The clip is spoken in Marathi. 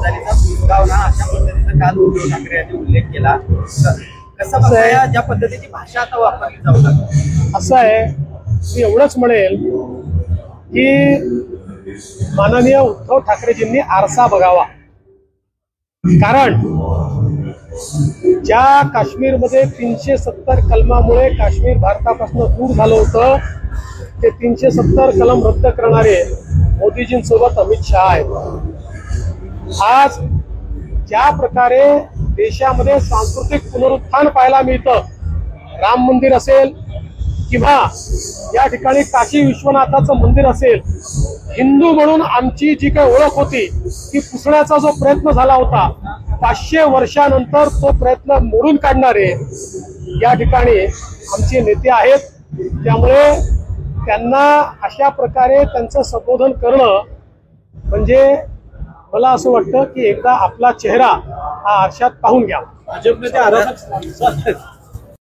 राजधानीचा सुगावला अशा पद्धतीचा काल उद्धव ठाकरे यांनी उल्लेख केला। कसं बघताय ज्या पद्धतीची भाषा आता वापरली जाऊ लागली? असं आहे मी एवढंच म्हणेल की माननीय उद्धव ठाकरेजींनी आरसा बघावा, कारण ज्या काश्मीरमध्ये 370 कलमामुळे काश्मीर भारतापासून दूर झालं होतं ते 370 कलम रद्द करणारे मोदीजींसोबत अमित शहा आहेत। आज ज्या प्रकारे देशामध्ये सांस्कृतिक पुनरुत्थान पाहायला मिळतं, राम मंदिर असेल किंवा या ठिकाणी काशी विश्वनाथाचं मंदिर असेल, हिंदू म्हणून आमची जी काही ओळख होती ती पुसण्याचा जो प्रयत्न झाला होता 500 वर्षानंतर तो प्रयत्न मोडून काढणारे या ठिकाणी आमचे नेते आहेत। त्यामुळे त्यांना अशा प्रकारे त्यांचं संबोधन करणं म्हणजे मला असं वाटतं की एकदा आपला चेहरा हा आरशात पाहून घ्या। भाजपने ते आरोप